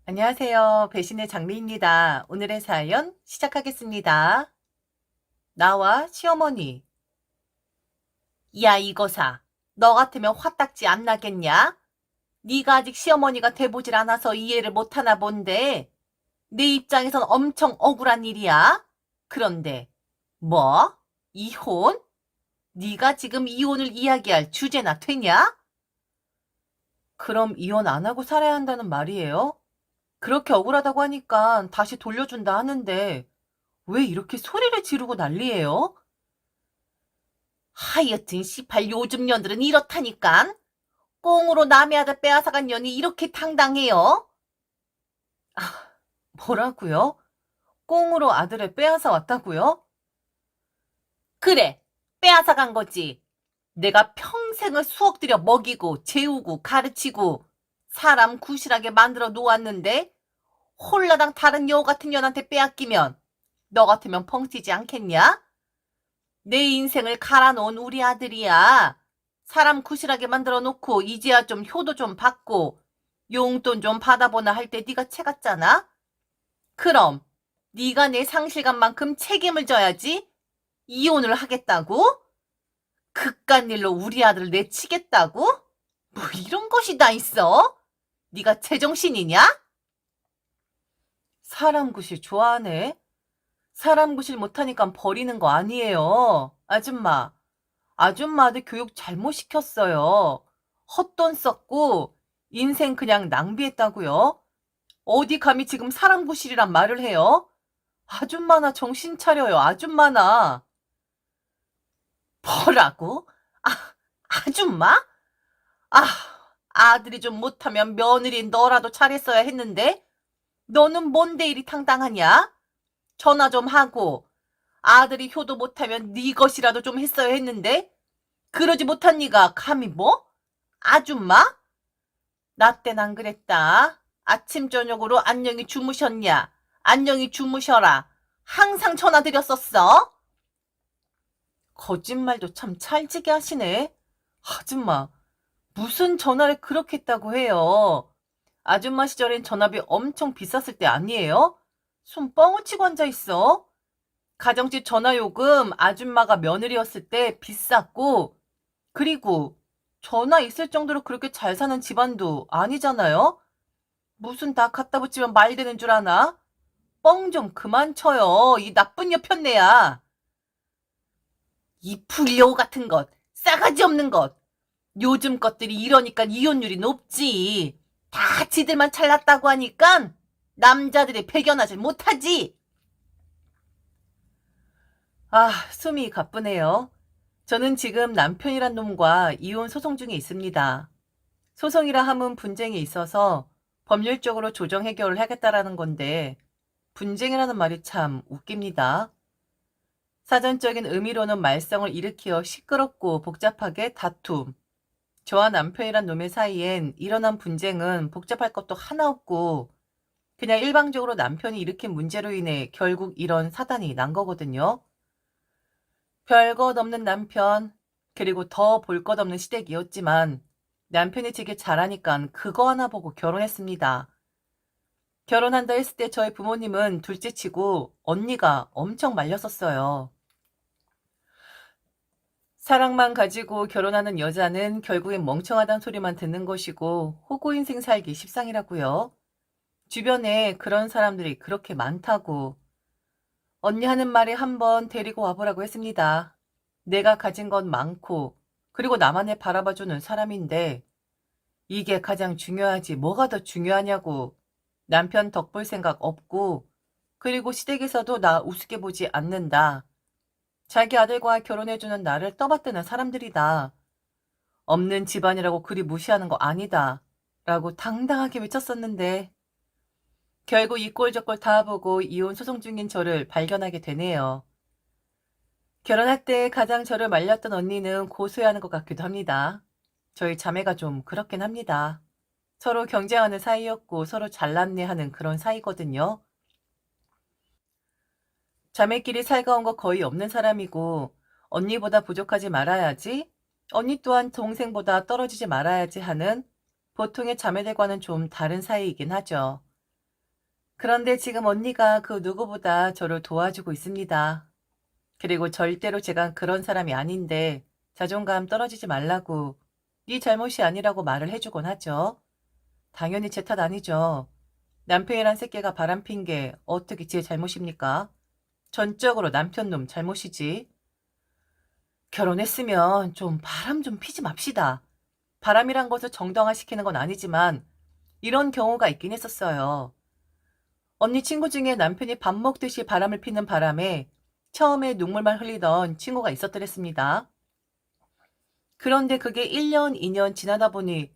안녕하세요. 배신의 장미입니다. 오늘의 사연 시작하겠습니다. 나와 시어머니. 야, 이거사. 너 같으면 화딱지 안 나겠냐? 네가 아직 시어머니가 돼보질 않아서 이해를 못하나 본데 내 입장에선 엄청 억울한 일이야. 그런데 뭐? 이혼? 네가 지금 이혼을 이야기할 주제나 되냐? 그럼 이혼 안 하고 살아야 한다는 말이에요? 그렇게 억울하다고 하니까 다시 돌려준다 하는데 왜 이렇게 소리를 지르고 난리예요? 하여튼 시팔 요즘 년들은 이렇다니깐. 꽁으로 남의 아들 빼앗아간 년이 이렇게 당당해요? 뭐라고요? 꽁으로 아들을 빼앗아 왔다고요? 그래, 빼앗아간 거지. 내가 평생을 수억 들여 먹이고 재우고 가르치고 사람 구실하게 만들어 놓았는데 홀라당 다른 여우 같은 년한테 빼앗기면 너 같으면 펑치지 않겠냐? 내 인생을 갈아놓은 우리 아들이야. 사람 구실하게 만들어 놓고 이제야 좀 효도 좀 받고 용돈 좀 받아보나 할 때 네가 채갔잖아? 그럼 네가 내 상실감만큼 책임을 져야지. 이혼을 하겠다고? 그깟 일로 우리 아들을 내치겠다고? 뭐 이런 것이 다 있어? 네가 제정신이냐? 사람 구실 좋아하네. 사람 구실 못하니까 버리는 거 아니에요. 아줌마. 아줌마들 교육 잘못 시켰어요. 헛돈 썼고 인생 그냥 낭비했다고요. 어디 감히 지금 사람 구실이란 말을 해요? 아줌마나 정신 차려요. 아줌마나. 뭐라고? 아, 아줌마? 아, 아들이 좀 못하면 며느리 너라도 잘했어야 했는데 너는 뭔데 이리 당당하냐? 전화 좀 하고 아들이 효도 못하면 네 것이라도 좀 했어야 했는데 그러지 못한 네가 감히 뭐? 아줌마? 나 땐 안 그랬다. 아침 저녁으로 안녕히 주무셨냐? 안녕히 주무셔라. 항상 전화 드렸었어. 거짓말도 참 찰지게 하시네. 아줌마, 무슨 전화를 그렇게 했다고 해요? 아줌마 시절엔 전화비 엄청 비쌌을 때 아니에요? 손 뻥을 치고 앉아있어. 가정집 전화요금 아줌마가 며느리였을 때 비쌌고, 그리고 전화 있을 정도로 그렇게 잘 사는 집안도 아니잖아요? 무슨 다 갖다 붙이면 말 되는 줄 아나? 뻥 좀 그만 쳐요. 이 나쁜 여편네야. 이 불효 같은 것, 싸가지 없는 것. 요즘 것들이 이러니까 이혼율이 높지. 다 지들만 잘났다고 하니까 남자들이 배견하지 못하지. 아, 숨이 가쁘네요. 저는 지금 남편이란 놈과 이혼 소송 중에 있습니다. 소송이라 함은 분쟁이 있어서 법률적으로 조정 해결을 하겠다라는 건데 분쟁이라는 말이 참 웃깁니다. 사전적인 의미로는 말썽을 일으켜 시끄럽고 복잡하게 다툼. 저와 남편이란 놈의 사이엔 일어난 분쟁은 복잡할 것도 하나 없고 그냥 일방적으로 남편이 일으킨 문제로 인해 결국 이런 사단이 난 거거든요. 별것 없는 남편, 그리고 더 볼 것 없는 시댁이었지만 남편이 제게 잘하니까 그거 하나 보고 결혼했습니다. 결혼한다 했을 때 저희 부모님은 둘째치고 언니가 엄청 말렸었어요. 사랑만 가지고 결혼하는 여자는 결국엔 멍청하단 소리만 듣는 것이고 호구 인생 살기 십상이라고요. 주변에 그런 사람들이 그렇게 많다고. 언니 하는 말에 한번 데리고 와보라고 했습니다. 내가 가진 건 많고 그리고 나만을 바라봐주는 사람인데 이게 가장 중요하지 뭐가 더 중요하냐고. 남편 덕볼 생각 없고 그리고 시댁에서도 나 우습게 보지 않는다. 자기 아들과 결혼해주는 나를 떠받드는 사람들이다. 없는 집안이라고 그리 무시하는 거 아니다. 라고 당당하게 외쳤었는데 결국 이 꼴 저 꼴 다 보고 이혼 소송 중인 저를 발견하게 되네요. 결혼할 때 가장 저를 말렸던 언니는 고소해하는 것 같기도 합니다. 저희 자매가 좀 그렇긴 합니다. 서로 경쟁하는 사이였고 서로 잘났네 하는 그런 사이거든요. 자매끼리 살가운 거 거의 없는 사람이고 언니보다 부족하지 말아야지, 언니 또한 동생보다 떨어지지 말아야지 하는 보통의 자매들과는 좀 다른 사이이긴 하죠. 그런데 지금 언니가 그 누구보다 저를 도와주고 있습니다. 그리고 절대로 제가 그런 사람이 아닌데 자존감 떨어지지 말라고 네 잘못이 아니라고 말을 해주곤 하죠. 당연히 제 탓 아니죠. 남편이란 새끼가 바람핀 게 어떻게 제 잘못입니까? 전적으로 남편 놈 잘못이지. 결혼했으면 좀 바람 좀 피지 맙시다. 바람이란 것을 정당화시키는 건 아니지만 이런 경우가 있긴 했었어요. 언니 친구 중에 남편이 밥 먹듯이 바람을 피는 바람에 처음에 눈물만 흘리던 친구가 있었더랬습니다. 그런데 그게 1년, 2년 지나다 보니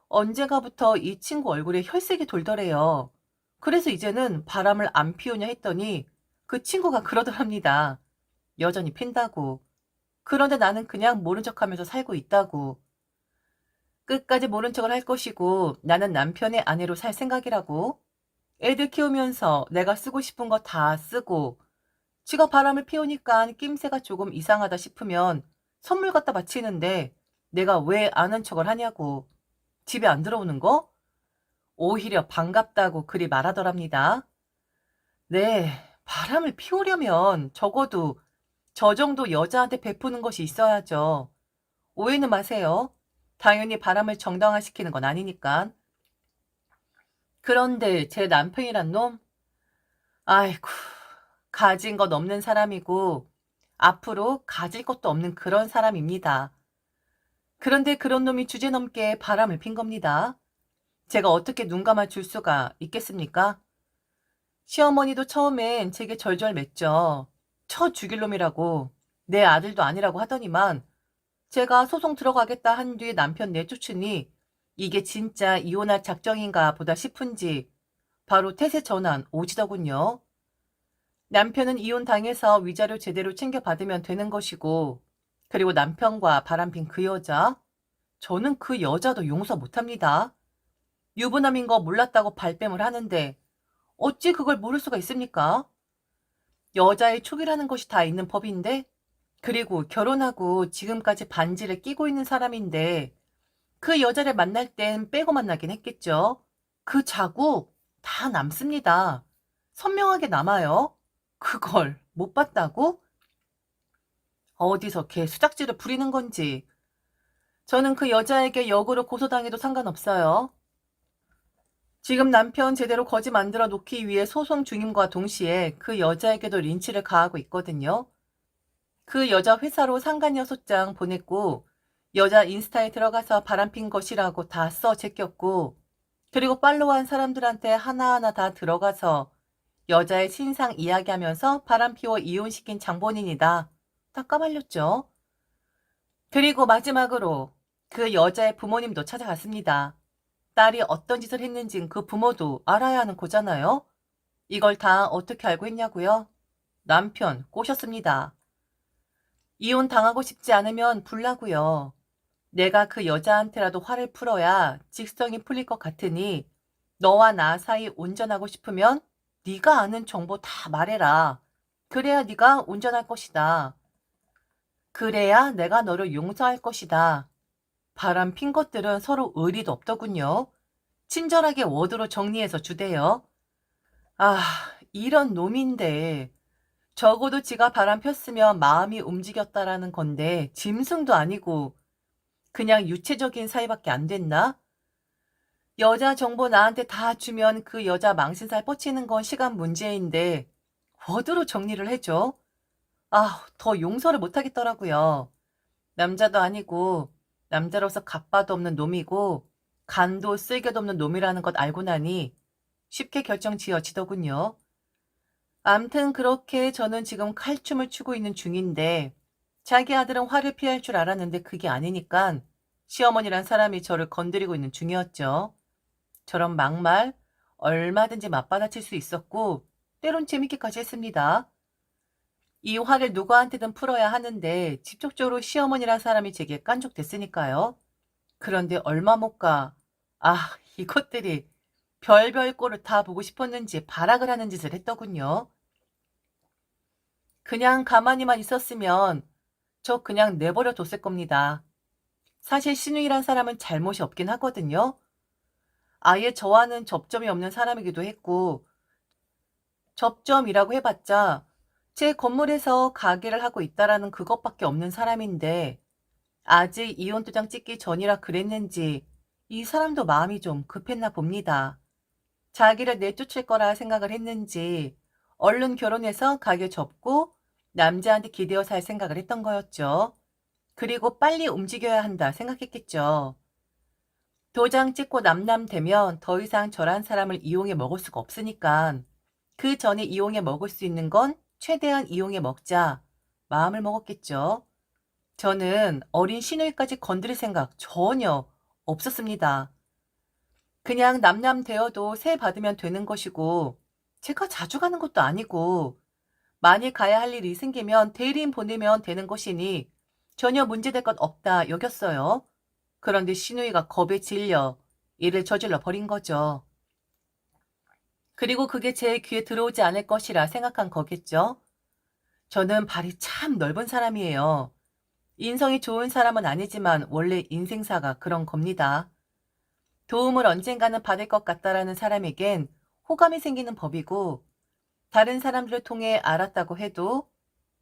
언젠가부터 이 친구 얼굴에 혈색이 돌더래요. 그래서 이제는 바람을 안 피우냐 했더니 그 친구가 그러더랍니다. 여전히 핀다고. 그런데 나는 그냥 모른 척하면서 살고 있다고. 끝까지 모른 척을 할 것이고 나는 남편의 아내로 살 생각이라고. 애들 키우면서 내가 쓰고 싶은 거 다 쓰고 지가 바람을 피우니까 낌새가 조금 이상하다 싶으면 선물 갖다 바치는데 내가 왜 아는 척을 하냐고. 집에 안 들어오는 거? 오히려 반갑다고 그리 말하더랍니다. 네, 바람을 피우려면 적어도 저 정도 여자한테 베푸는 것이 있어야죠. 오해는 마세요. 당연히 바람을 정당화시키는 건 아니니까. 그런데 제 남편이란 놈? 아이고, 가진 것 없는 사람이고 앞으로 가질 것도 없는 그런 사람입니다. 그런데 그런 놈이 주제넘게 바람을 핀 겁니다. 제가 어떻게 눈 감아 줄 수가 있겠습니까? 시어머니도 처음엔 제게 절절맸죠. 쳐 죽일 놈이라고. 내 아들도 아니라고 하더니만 제가 소송 들어가겠다 한 뒤에 남편 내쫓으니 이게 진짜 이혼할 작정인가 보다 싶은지 바로 태세 전환 오지더군요. 남편은 이혼 당해서 위자료 제대로 챙겨받으면 되는 것이고 그리고 남편과 바람핀 그 여자 저는 그 여자도 용서 못합니다. 유부남인 거 몰랐다고 발뺌을 하는데 어찌 그걸 모를 수가 있습니까? 여자의 촉이라는 것이 다 있는 법인데 그리고 결혼하고 지금까지 반지를 끼고 있는 사람인데 그 여자를 만날 땐 빼고 만나긴 했겠죠. 그 자국 다 남습니다. 선명하게 남아요. 그걸 못 봤다고? 어디서 걔 수작질을 부리는 건지. 저는 그 여자에게 역으로 고소당해도 상관없어요. 지금 남편 제대로 거지 만들어 놓기 위해 소송 중임과 동시에 그 여자에게도 린치를 가하고 있거든요. 그 여자 회사로 상간 6장 보냈고 여자 인스타에 들어가서 바람핀 것이라고 다 써 제꼈고 그리고 팔로우한 사람들한테 하나하나 다 들어가서 여자의 신상 이야기하면서 바람피워 이혼시킨 장본인이다. 다 까발렸죠. 그리고 마지막으로 그 여자의 부모님도 찾아갔습니다. 딸이 어떤 짓을 했는진 그 부모도 알아야 하는 거잖아요. 이걸 다 어떻게 알고 있냐고요? 남편 꼬셨습니다. 이혼 당하고 싶지 않으면 불라고요. 내가 그 여자한테라도 화를 풀어야 직성이 풀릴 것 같으니 너와 나 사이 온전하고 싶으면 네가 아는 정보 다 말해라. 그래야 네가 온전할 것이다. 그래야 내가 너를 용서할 것이다. 바람 핀 것들은 서로 의리도 없더군요. 친절하게 워드로 정리해서 주대요. 아, 이런 놈인데 적어도 지가 바람 폈으면 마음이 움직였다라는 건데 짐승도 아니고 그냥 유체적인 사이밖에 안 됐나? 여자 정보 나한테 다 주면 그 여자 망신살 뻗치는 건 시간 문제인데 워드로 정리를 해줘. 아, 더 용서를 못하겠더라고요. 남자도 아니고 남자로서 갑바도 없는 놈이고 간도 쓸개도 없는 놈이라는 것 알고 나니 쉽게 결정 지어지더군요. 암튼 그렇게 저는 지금 칼춤을 추고 있는 중인데 자기 아들은 화를 피할 줄 알았는데 그게 아니니까 시어머니란 사람이 저를 건드리고 있는 중이었죠. 저런 막말 얼마든지 맞받아칠 수 있었고 때론 재밌게까지 했습니다. 이 화를 누구한테든 풀어야 하는데 직접적으로 시어머니란 사람이 제게 깐족됐으니까요. 그런데 얼마 못 가. 아, 이것들이 별별 꼴을 다 보고 싶었는지 발악을 하는 짓을 했더군요. 그냥 가만히만 있었으면 저 그냥 내버려 뒀을 겁니다. 사실 신우이란 사람은 잘못이 없긴 하거든요. 아예 저와는 접점이 없는 사람이기도 했고 접점이라고 해봤자 제 건물에서 가게를 하고 있다라는 그것밖에 없는 사람인데 아직 이혼 도장 찍기 전이라 그랬는지 이 사람도 마음이 좀 급했나 봅니다. 자기를 내쫓을 거라 생각을 했는지 얼른 결혼해서 가게 접고 남자한테 기대어 살 생각을 했던 거였죠. 그리고 빨리 움직여야 한다 생각했겠죠. 도장 찍고 남남되면 더 이상 저란 사람을 이용해 먹을 수가 없으니까 그 전에 이용해 먹을 수 있는 건 최대한 이용해 먹자 마음을 먹었겠죠. 저는 어린 시누이까지 건드릴 생각 전혀 없었습니다. 그냥 남남되어도 세 받으면 되는 것이고 제가 자주 가는 것도 아니고 만일 가야 할 일이 생기면 대리인 보내면 되는 것이니 전혀 문제될 것 없다 여겼어요. 그런데 시누이가 겁에 질려 일을 저질러 버린 거죠. 그리고 그게 제 귀에 들어오지 않을 것이라 생각한 거겠죠. 저는 발이 참 넓은 사람이에요. 인성이 좋은 사람은 아니지만 원래 인생사가 그런 겁니다. 도움을 언젠가는 받을 것 같다라는 사람에겐 호감이 생기는 법이고 다른 사람들을 통해 알았다고 해도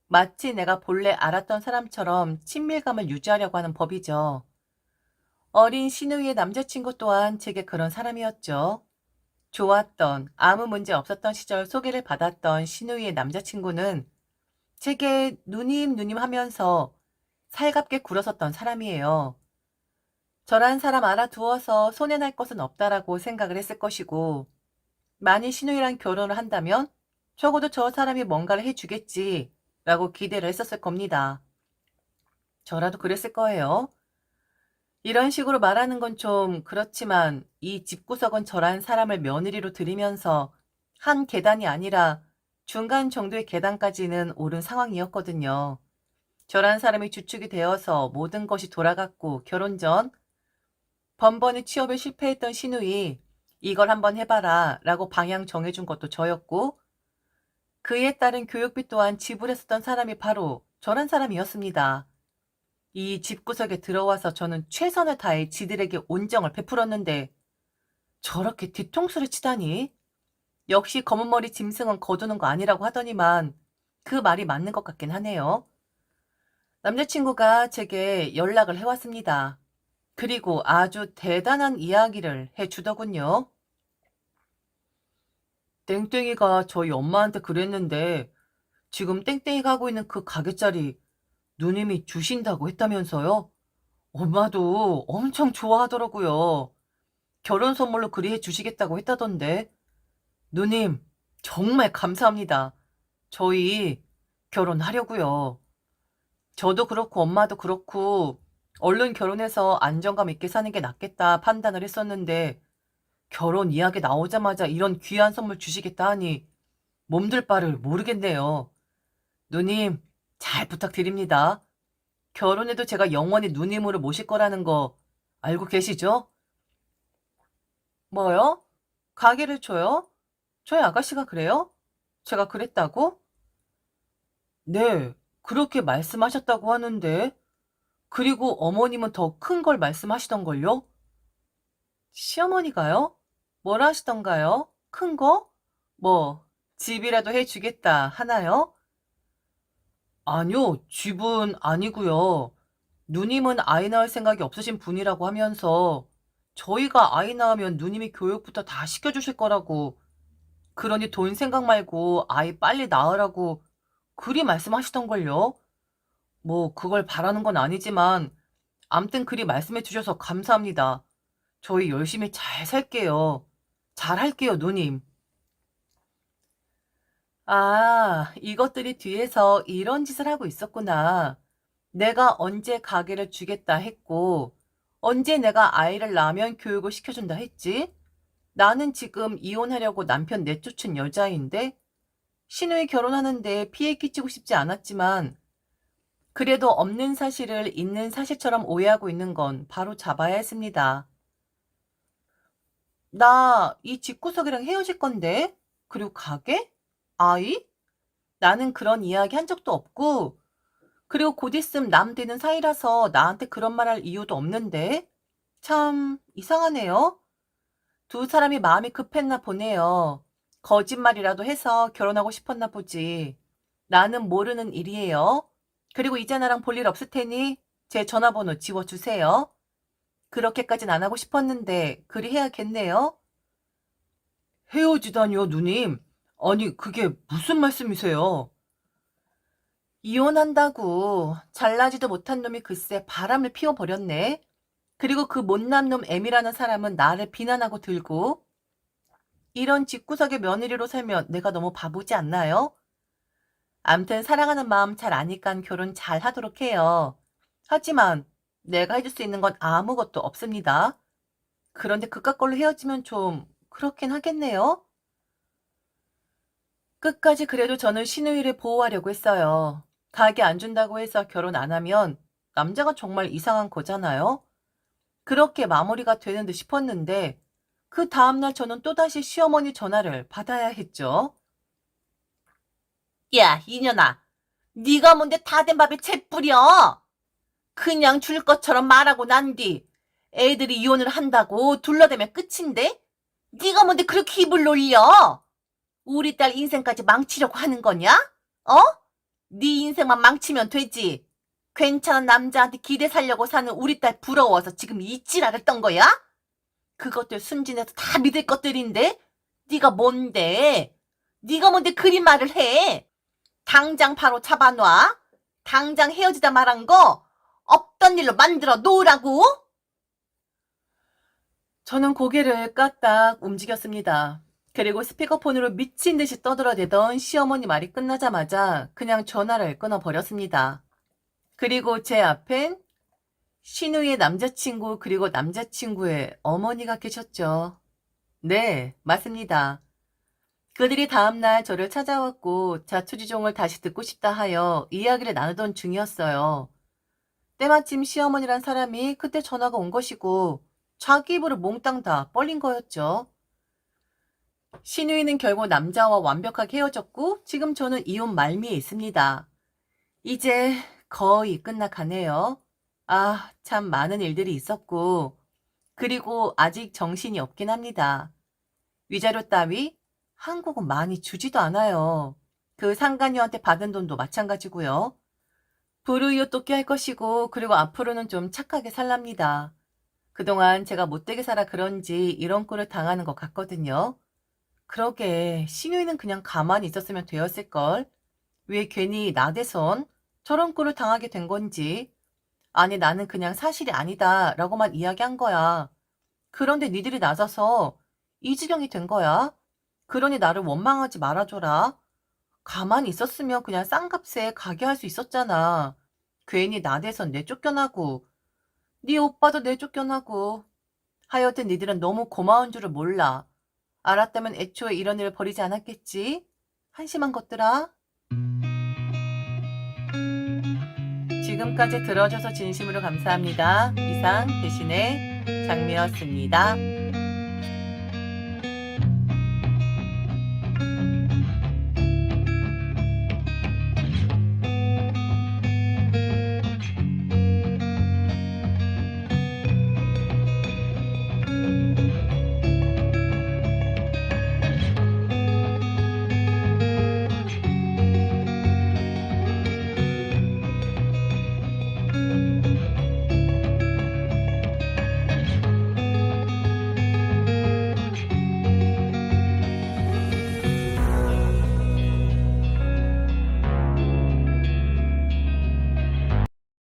마치 내가 본래 알았던 사람처럼 친밀감을 유지하려고 하는 법이죠. 어린 시누이의 남자친구 또한 제게 그런 사람이었죠. 좋았던, 아무 문제 없었던 시절 소개를 받았던 시누이의 남자친구는 제게 누님 하면서 살갑게 굴어섰던 사람이에요. 저란 사람 알아두어서 손해날 것은 없다라고 생각을 했을 것이고 만일 신우이랑 결혼을 한다면 적어도 저 사람이 뭔가를 해주겠지 라고 기대를 했었을 겁니다. 저라도 그랬을 거예요. 이런 식으로 말하는 건 좀 그렇지만 이 집구석은 저란 사람을 며느리로 들이면서 한 계단이 아니라 중간 정도의 계단까지는 오른 상황이었거든요. 저란 사람이 주축이 되어서 모든 것이 돌아갔고 결혼 전 번번이 취업에 실패했던 신우이 이걸 한번 해봐라 라고 방향 정해준 것도 저였고 그에 따른 교육비 또한 지불했었던 사람이 바로 저란 사람이었습니다. 이 집구석에 들어와서 저는 최선을 다해 지들에게 온정을 베풀었는데 저렇게 뒤통수를 치다니. 역시 검은머리 짐승은 거두는 거 아니라고 하더니만 그 말이 맞는 것 같긴 하네요. 남자친구가 제게 연락을 해왔습니다. 그리고 아주 대단한 이야기를 해주더군요. 땡땡이가 저희 엄마한테 그랬는데 지금 땡땡이가 하고 있는 그 가게짜리 누님이 주신다고 했다면서요? 엄마도 엄청 좋아하더라고요. 결혼 선물로 그리 해주시겠다고 했다던데. 누님, 정말 감사합니다. 저희 결혼하려고요. 저도 그렇고 엄마도 그렇고 얼른 결혼해서 안정감 있게 사는 게 낫겠다 판단을 했었는데 결혼 이야기 나오자마자 이런 귀한 선물 주시겠다 하니 몸둘 바를 모르겠네요. 누님, 잘 부탁드립니다. 결혼해도 제가 영원히 누님으로 모실 거라는 거 알고 계시죠? 뭐요? 가게를 줘요? 저희 아가씨가 그래요? 제가 그랬다고? 네, 그렇게 말씀하셨다고 하는데 그리고 어머님은 더 큰 걸 말씀하시던걸요? 시어머니가요? 뭘 하시던가요? 큰 거? 뭐 집이라도 해주겠다 하나요? 아니요, 집은 아니고요. 누님은 아이 낳을 생각이 없으신 분이라고 하면서 저희가 아이 낳으면 누님이 교육부터 다 시켜주실 거라고 그러니 돈 생각 말고 아이 빨리 낳으라고 그리 말씀하시던걸요. 뭐 그걸 바라는 건 아니지만 암튼 그리 말씀해 주셔서 감사합니다. 저희 열심히 잘 살게요. 잘 할게요, 누님. 아, 이것들이 뒤에서 이런 짓을 하고 있었구나. 내가 언제 가게를 주겠다 했고, 언제 내가 아이를 낳으면 교육을 시켜준다 했지? 나는 지금 이혼하려고 남편 내쫓은 여자인데, 신우이 결혼하는데 피해 끼치고 싶지 않았지만, 그래도 없는 사실을 있는 사실처럼 오해하고 있는 건 바로 잡아야 했습니다. 나 이 집구석이랑 헤어질 건데? 그리고 가게? 아이? 나는 그런 이야기 한 적도 없고, 그리고 곧 있으면 남 되는 사이라서 나한테 그런 말 할 이유도 없는데? 참, 이상하네요. 두 사람이 마음이 급했나 보네요. 거짓말이라도 해서 결혼하고 싶었나 보지. 나는 모르는 일이에요. 그리고 이제 나랑 볼 일 없을 테니 제 전화번호 지워주세요. 그렇게까진 안 하고 싶었는데 그리 해야겠네요. 헤어지다니요, 누님. 아니, 그게 무슨 말씀이세요? 이혼한다고 잘나지도 못한 놈이 글쎄 바람을 피워버렸네. 그리고 그 못난 놈 M이라는 사람은 나를 비난하고 들고 이런 집구석의 며느리로 살면 내가 너무 바보지 않나요? 암튼 사랑하는 마음 잘 아니깐 결혼 잘 하도록 해요. 하지만 내가 해줄 수 있는 건 아무것도 없습니다. 그런데 그깟 걸로 헤어지면 좀 그렇긴 하겠네요. 끝까지 그래도 저는 신우이를 보호하려고 했어요. 가게 안 준다고 해서 결혼 안 하면 남자가 정말 이상한 거잖아요. 그렇게 마무리가 되는 듯 싶었는데 그 다음날 저는 또다시 시어머니 전화를 받아야 했죠. 야, 이년아. 네가 뭔데 다 된 밥에 채 뿌려? 그냥 줄 것처럼 말하고 난 뒤 애들이 이혼을 한다고 둘러대면 끝인데? 네가 뭔데 그렇게 입을 놀려? 우리 딸 인생까지 망치려고 하는 거냐? 어? 네 인생만 망치면 되지. 괜찮은 남자한테 기대 살려고 사는 우리 딸 부러워서 지금 이 지랄을 떤 거야? 그것들 순진해서 다 믿을 것들인데? 네가 뭔데? 네가 뭔데 그리 말을 해? 당장 바로 잡아놔. 당장 헤어지자 말한 거 없던 일로 만들어 놓으라고. 저는 고개를 까딱 움직였습니다. 그리고 스피커폰으로 미친 듯이 떠들어대던 시어머니 말이 끝나자마자 그냥 전화를 끊어버렸습니다. 그리고 제 앞엔 신우의 남자친구 그리고 남자친구의 어머니가 계셨죠. 네, 맞습니다. 그들이 다음날 저를 찾아왔고 자초지종을 다시 듣고 싶다 하여 이야기를 나누던 중이었어요. 때마침 시어머니란 사람이 그때 전화가 온 것이고 자기 입으로 몽땅 다 뻘린 거였죠. 신우이는 결국 남자와 완벽하게 헤어졌고 지금 저는 이혼 말미에 있습니다. 이제 거의 끝나가네요. 아, 참 많은 일들이 있었고 그리고 아직 정신이 없긴 합니다. 위자료 따위 한국은 많이 주지도 않아요. 그 상간녀한테 받은 돈도 마찬가지고요. 불우이웃 돕기 할 것이고 그리고 앞으로는 좀 착하게 살랍니다. 그동안 제가 못되게 살아 그런지 이런 꼴을 당하는 것 같거든요. 그러게 신우이는 그냥 가만히 있었으면 되었을걸. 왜 괜히 나대선 저런 꼴을 당하게 된 건지. 아니 나는 그냥 사실이 아니다 라고만 이야기한 거야. 그런데 니들이 나서서 이 지경이 된 거야. 그러니 나를 원망하지 말아줘라. 가만히 있었으면 그냥 싼값에 가게 할 수 있었잖아. 괜히 나대선 내쫓겨나고 네 오빠도 내쫓겨나고 하여튼 니들은 너무 고마운 줄을 몰라. 알았다면 애초에 이런 일을 벌이지 않았겠지? 한심한 것들아. 지금까지 들어줘서 진심으로 감사합니다. 이상 대신에 장미였습니다.